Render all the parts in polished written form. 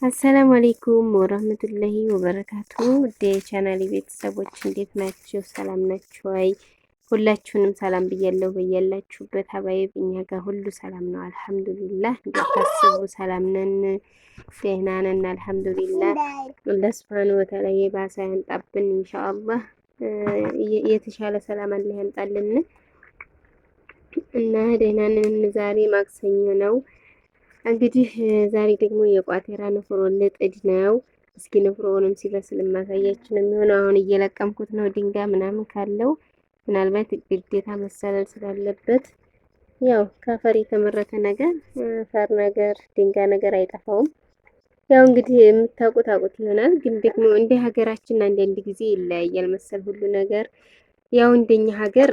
አሰላሙ አሌይኩም ወረህመቱላሂ ወበረካቱ። ውድ የቻናሌ ቤተሰቦች እንዴት ናችሁ? ሰላም ናችሁ? አይ ሁላችሁንም ሰላም ብያለሁ። በያላችሁበት ሀባይብ እኛ ጋር ሁሉ ሰላም ነው አልሐምዱሊላህ። እንደታስቡ ሰላም ነን፣ ደህና ነን አልሐምዱሊላህ። አላህ ሱብሓነሁ ወተዓላ የባሰ ያንጣብን ኢንሻአላህ። የተሻለ ሰላም አላህ ያምጣልን እና ደህና ነን። ዛሬ ማክሰኞ ነው። እንግዲህ ዛሬ ደግሞ የቋቴራ ንፍሮ ልጥድ ነው። እስኪ ንፍሮውንም ሲበስል ማሳያችሁ ነው የሚሆነው። አሁን እየለቀምኩት ነው። ድንጋይ ምናምን ካለው ምናልባት ግዴታ መሰለል ስላለበት ያው ከአፈር የተመረተ ነገር ፈር ነገር ድንጋይ ነገር አይጠፋውም። ያው እንግዲህ የምታውቁት አውቁት ይሆናል። ግን ደግሞ እንደ ሀገራችን አንዳንድ ጊዜ ይለያያል መሰል ሁሉ ነገር። ያው እንደኛ ሀገር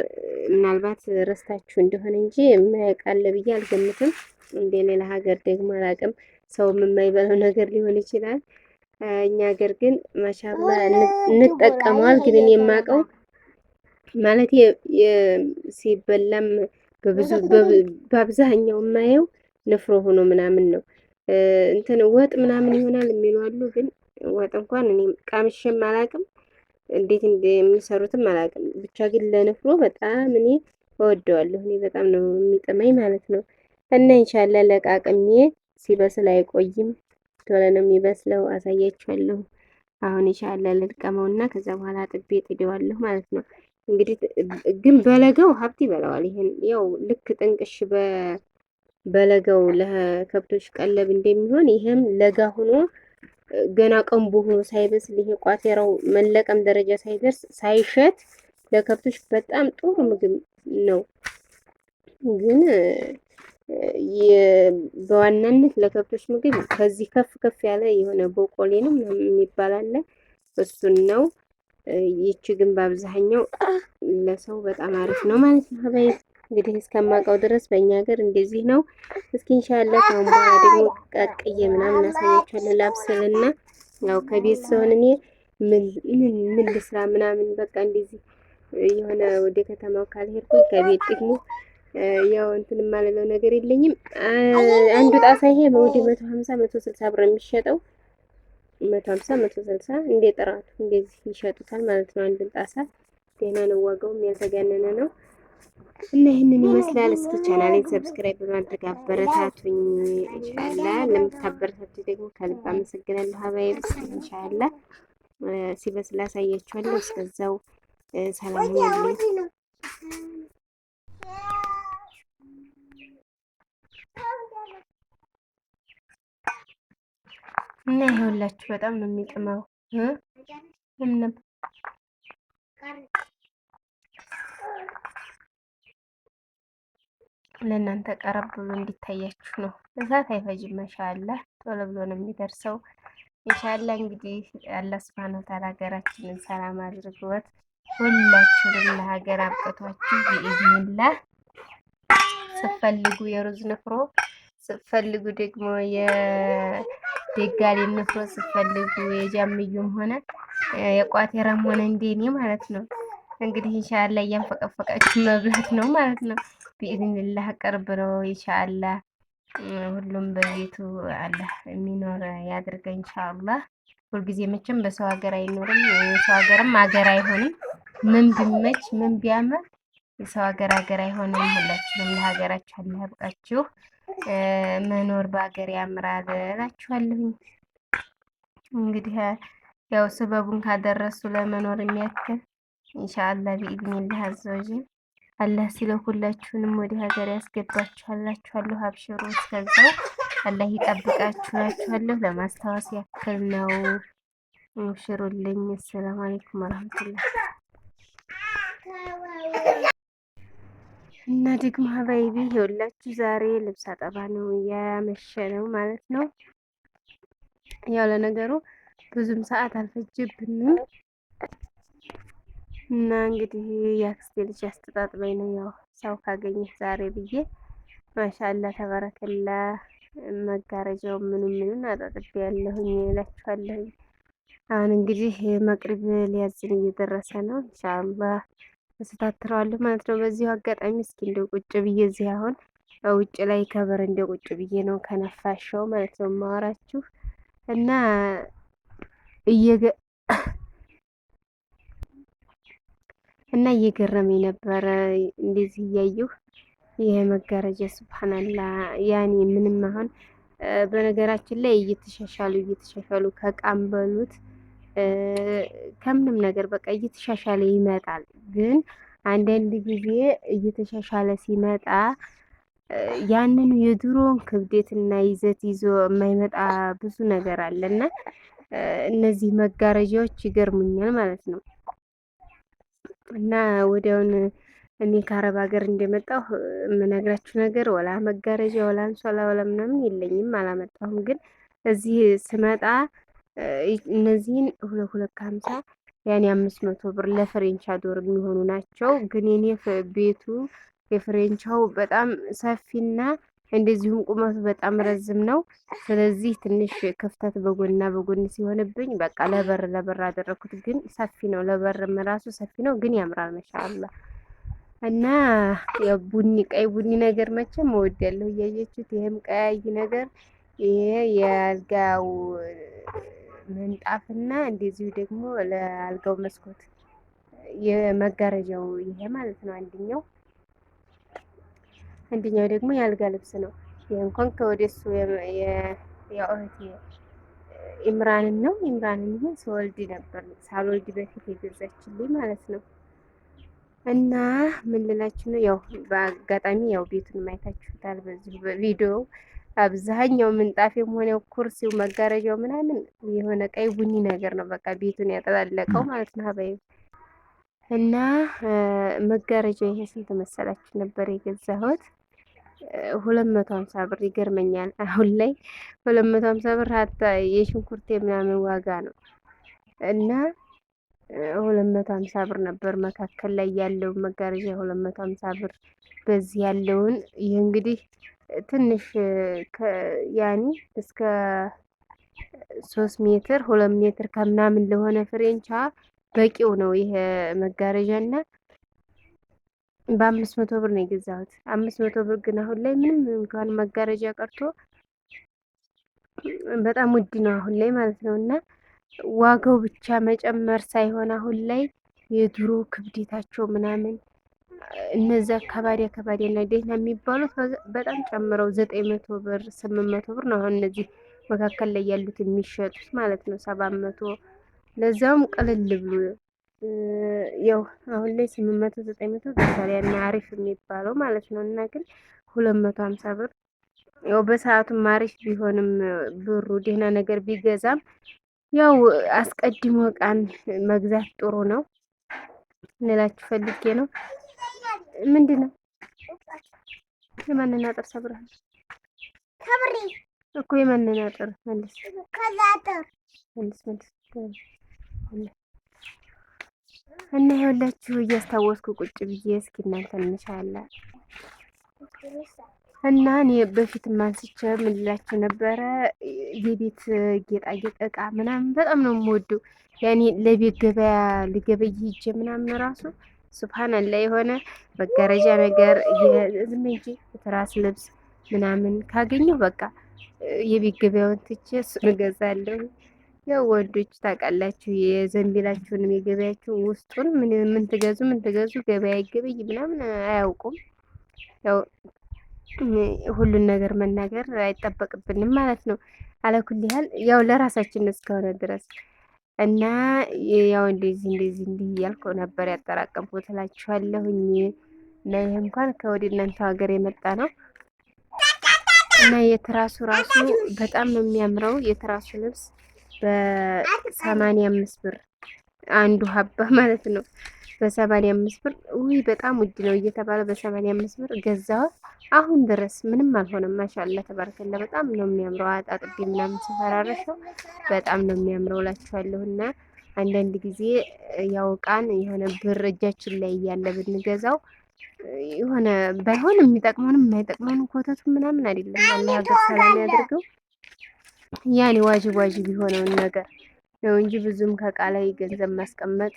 ምናልባት ረስታችሁ እንደሆነ እንጂ የማያውቃለ ብዬ አልገምትም። እንደ ሌላ ሀገር ደግሞ አላውቅም። ሰውም የማይበላው ነገር ሊሆን ይችላል። እኛ ሀገር ግን ማሻአላ እንጠቀመዋል። ግን እኔ የማውቀው ማለት ሲበላም በብዙ በአብዛኛው የማየው ንፍሮ ሆኖ ምናምን ነው። እንትን ወጥ ምናምን ይሆናል የሚሉ አሉ። ግን ወጥ እንኳን እኔ ቃምሼም አላውቅም፣ እንዴት እንደሚሰሩትም አላውቅም። ብቻ ግን ለንፍሮ በጣም እኔ እወደዋለሁ። እኔ በጣም ነው የሚጥመኝ ማለት ነው። እና ኢንሻአላህ ለቃቅሜ ሲበስል አይቆይም፣ ቶሎ ነው የሚበስለው። አሳያችኋለሁ። አሁን ኢንሻአላህ ልልቀመውና ከዛ በኋላ ጥቤ ጥዴዋለሁ ማለት ነው። እንግዲህ ግን በለገው ሀብት ይበላዋል። ይሄን ያው ልክ ጥንቅሽ በለገው ለከብቶች ቀለብ እንደሚሆን ይሄም ለጋ ሆኖ ገና ቀንቦ ሆኖ ሳይበስል ይሄ ቋቴራው መለቀም ደረጃ ሳይደርስ ሳይሸት ለከብቶች በጣም ጥሩ ምግብ ነው። ግን በዋናነት ለከብቶች ምግብ ከዚህ ከፍ ከፍ ያለ የሆነ ቦቆሌ ነው የሚባል አለ፣ እሱን ነው። ይቺ ግን በአብዛኛው ለሰው በጣም አሪፍ ነው ማለት ነው። ሀባይ እንግዲህ እስከማውቀው ድረስ በእኛ ሀገር እንደዚህ ነው። እስኪ ኢንሻአላህ ከአሁን በኋላ ደግሞ ቀቅዬ ምናምን አሳያችኋለሁ። ላብስልና ያው ከቤት ስሆን እኔ ምን ልስራ ምናምን በቃ እንደዚህ የሆነ ወደ ከተማው ካልሄድኩኝ ከቤት ደግሞ ያው እንትን የማልለው ነገር የለኝም። አንዱ ጣሳ ይሄ ወደ 150 160 ብር የሚሸጠው 150 160 እንደ ጥራቱ እንደዚህ ይሸጡታል ማለት ነው። አንዱን ጣሳ ደህና ነው፣ ዋጋውም ያልተጋነነ ነው። እና ይህንን ይመስላል። እስኪ ቻናሌን ሰብስክራይብ በማድረግ አበረታቱኝ ኢንሻአላህ። ለምታበረታቱ ደግሞ ከልብ አመሰግናለሁ ሀባይብ። ኢንሻአላህ ሲበስል አሳያችኋለሁ። እስከዛው ሰላም ሁኑ። እና ይኸውላችሁ በጣም ነው የሚጥመው። ለእናንተ ቀረብ ብሎ እንዲታያችሁ ነው። እሳት አይፈጅም። ማሻአላ ቶሎ ብሎ ነው የሚደርሰው። ኢንሻአላ እንግዲህ አላህ ሱብሃነሁ ወተዓላ ሀገራችንን ሰላም አድርጎት ሁላችሁንም ለሀገር አብቅቷችሁ ቢኢዝኒላህ። ስትፈልጉ የሩዝ ንፍሮ፣ ስትፈልጉ ደግሞ የደጋሊ ንፍሮ፣ ስትፈልጉ የጃምዩም ሆነ የቋቴራም ሆነ እንደኔ ማለት ነው። እንግዲህ ኢንሻአላ እያንፈቀፈቃችሁ መብላት ነው ማለት ነው። ቢኢዝኒላህ ቅርብ ነው ኢንሻአላህ። ሁሉም በቤቱ አላህ የሚኖር ያድርገን ኢንሻአላህ። ሁልጊዜ መቼም በሰው ሀገር አይኖርም፣ የሰው ሀገርም ሀገር አይሆንም። ምን ቢመች ምን ቢያምር የሰው ሀገር አይሆንም። ሁላችንም ለሀገራችሁ አላህ ያብቃችሁ። መኖር በሀገር ያምራል እላችኋለሁ። እንግዲህ ያው ስበቡን ካደረሱ ለመኖር የሚያክል ኢንሻአላህ ቢኢዝኒላህ አዘወጀል አላህ ሲለው ሁላችሁንም ወደ ሀገር ያስገባችኋላችኋለሁ። አብሽሩ፣ እስከዛው አላህ ይጠብቃችሁ እላችኋለሁ። ለማስታወስ ያክል ነው። አብሽሩልኝ። አሰላሙ አለይኩም ወራህመቱላህ። እና ደግሞ ሀባይቢ ይኸውላችሁ ዛሬ ልብስ አጠባ ነው ያመሸ ነው ማለት ነው። ያው ለነገሩ ብዙም ሰዓት አልፈጀብንም። እና እንግዲህ የአክስቴ ልጅ አስተጣጥበኝ ነው ያው ሰው ካገኘህ ዛሬ ብዬ ማሻአላ ተበረከላ። መጋረጃው ምኑን አጣጥቤ ያለሁኝ እላችኋለሁ። አሁን እንግዲህ መቅሪብ ሊያዝን እየደረሰ ነው። ኢንሻአላህ ተስተካክለዋለሁ ማለት ነው። በዚሁ አጋጣሚ እስኪ እንደው ቁጭ ብዬ እዚህ አሁን ውጭ ላይ ከበር እንደው ቁጭ ብዬ ነው ከነፋሻው ማለት ነው የማወራችሁ። እና እየገ እና እየገረመኝ ነበረ እንደዚህ እያየሁ ይሄ መጋረጃ ሱብሃንአላ ያኔ ምንም አሁን በነገራችን ላይ እየተሻሻሉ ከቃም በሉት ከምንም ነገር በቃ እየተሻሻለ ይመጣል። ግን አንዳንድ ጊዜ እየተሻሻለ ሲመጣ ያንን የድሮውን ክብደትና ይዘት ይዞ የማይመጣ ብዙ ነገር አለና እነዚህ መጋረጃዎች ይገርሙኛል ማለት ነው። እና ወዲያውን እኔ ከአረብ ሀገር እንደመጣሁ የምነግራችሁ ነገር ወላ መጋረጃ ወላ አንሶላ ወላ ምናምን የለኝም፣ አላመጣሁም። ግን እዚህ ስመጣ እነዚህን 250 ያኔ 500 ብር ለፍሬንቻ ዶር የሚሆኑ ናቸው። ግን የኔ ቤቱ የፍሬንቻው በጣም ሰፊና እንደዚሁም ቁመቱ በጣም ረዝም ነው። ስለዚህ ትንሽ ክፍተት በጎንና በጎን ሲሆንብኝ በቃ ለበር አደረኩት። ግን ሰፊ ነው፣ ለበርም ራሱ ሰፊ ነው። ግን ያምራል ማሻአላ። እና ያው ቀይ ቡኒ ነገር መቼም እወዳለሁ እያየችሁት። ይሄም ቀያይ ነገር ይሄ የአልጋው ምንጣፍና እንደዚሁ ደግሞ ለአልጋው መስኮት የመጋረጃው ይሄ ማለት ነው። አንደኛው ደግሞ የአልጋ ልብስ ነው። ይሄ እንኳን ከወደሱ የእህቴ ኢምራንን ነው። ኢምራንን ይሁን ስወልድ ነበር ሳልወልድ በፊት የገዛችልኝ ማለት ነው። እና ምን ልላችሁ ነው፣ ያው በአጋጣሚ ያው ቤቱን ማየታችሁታል በዚሁ በቪዲዮ። አብዛኛው ምንጣፌም ሆነ ኩርሲው መጋረጃው ምናምን የሆነ ቀይ ቡኒ ነገር ነው። በቃ ቤቱን ያጠላለቀው ማለት ነው ሀባይ። እና መጋረጃ ይሄ ስንት መሰላችሁ ነበር የገዛሁት? 250 ብር። ይገርመኛል አሁን ላይ 250 ብር ሀታ የሽንኩርት ምናምን ዋጋ ነው። እና 250 ብር ነበር መካከል ላይ ያለው መጋረጃ 250 ብር። በዚህ ያለውን ይህ እንግዲህ ትንሽ ያኒ እስከ 3 ሜትር 2 ሜትር ከምናምን ለሆነ ፍሬንቻ በቂው ነው ይሄ መጋረጃና በ500 ብር ነው የገዛሁት። 500 ብር ግን አሁን ላይ ምንም እንኳን መጋረጃ ቀርቶ በጣም ውድ ነው አሁን ላይ ማለት ነው። እና ዋጋው ብቻ መጨመር ሳይሆን አሁን ላይ የድሮ ክብደታቸው ምናምን እነዛ ከባድ እና ደህና የሚባሉት በጣም ጨምረው 900 ብር 800 ብር ነው አሁን እነዚህ መካከል ላይ ያሉት የሚሸጡት ማለት ነው። 700 ለዛውም ቀለል ብሎ ያው አሁን ላይ 800 900 ገብቷል ያን አሪፍ የሚባለው ማለት ነው። እና ግን 250 ብር ያው በሰዓቱም አሪፍ ቢሆንም ብሩ ደህና ነገር ቢገዛም ያው አስቀድሞ እቃን መግዛት ጥሩ ነው ልላችሁ ፈልጌ ነው። ምንድን ነው የማንን አጥር ሰብረሃል እኮ? የማንን አጥር መልስ እና ይኸውላችሁ እያስታወስኩ ቁጭ ብዬ እስኪ እናንተ እንሻላ እና እኔ በፊት ማንስቼ ምን ልላችሁ ነበረ፣ የቤት ጌጣጌጥ እቃ ምናምን በጣም ነው የምወደው። ያኔ ለቤት ገበያ ልገበይ ሂጄ ምናምን ራሱ ሱብሃንአላ የሆነ መጋረጃ ነገር ዝም እንጂ ትራስ ልብስ ምናምን ካገኘሁ በቃ የቤት ገበያውን ትቼ እሱን እገዛለሁ። ያው ወንዶች ታውቃላችሁ የዘንቢላችሁንም የገበያችሁን ውስጡን ምን ትገዙ ገበያ ይገበይ ምናምን አያውቁም። ያው ሁሉን ነገር መናገር አይጠበቅብንም ማለት ነው። አለኩል ያህል ያው ለራሳችን እስከሆነ ድረስ እና ያው እንደዚህ እንዲህ እያልኩ ነበር ያጠራቀምኩት እላችኋለሁኝ። እና ይሄ እንኳን ከወደ እናንተ ሀገር የመጣ ነው። እና የትራሱ ራሱ በጣም ነው የሚያምረው። የትራሱ ልብስ በ85 ብር አንዱ ሀባ ማለት ነው። በ85 ብር ውይ በጣም ውድ ነው እየተባለ በ85 ብር ገዛው። አሁን ድረስ ምንም አልሆነም። ማሻአላ ተባረከላ በጣም ነው የሚያምረው። አጣጥቤ ምናምን ስፈራረሸው በጣም ነው የሚያምረው እላችኋለሁ። እና አንዳንድ ጊዜ ያው እቃን የሆነ ብር እጃችን ላይ እያለ ብንገዛው የሆነ ባይሆን የሚጠቅመንም የማይጠቅመንም ኮተቱን ምናምን አይደለም። አላህ ሀገር ሰላም ያድርገው። ያኔ ዋጅብ የሆነውን ነገር ነው እንጂ ብዙም ከእቃ ላይ ገንዘብ ማስቀመጥ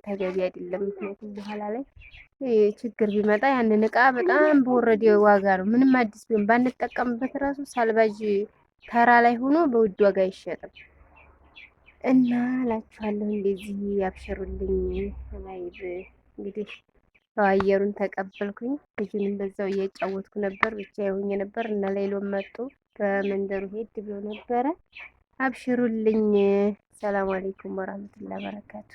ተገቢ አይደለም። ምክንያቱም በኋላ ላይ ችግር ቢመጣ ያንን እቃ በጣም በወረደ ዋጋ ነው ምንም አዲስ ቢሆን ባንጠቀምበት ራሱ ሳልባጅ ተራ ላይ ሆኖ በውድ ዋጋ አይሸጥም። እና እላችኋለሁ እንደዚህ ያብሽሩልኝ። ላይቭ እንግዲህ አየሩን ተቀበልኩኝ። ልጁንም በዛው እያጫወትኩ ነበር፣ ብቻ የሆኜ ነበር እና ሌሎም መጡ። በመንደሩ ሄድ ብሎ ነበረ። አብሽሩልኝ። ሰላም አለይኩም ወራህመቱላሂ ወበረካቱ።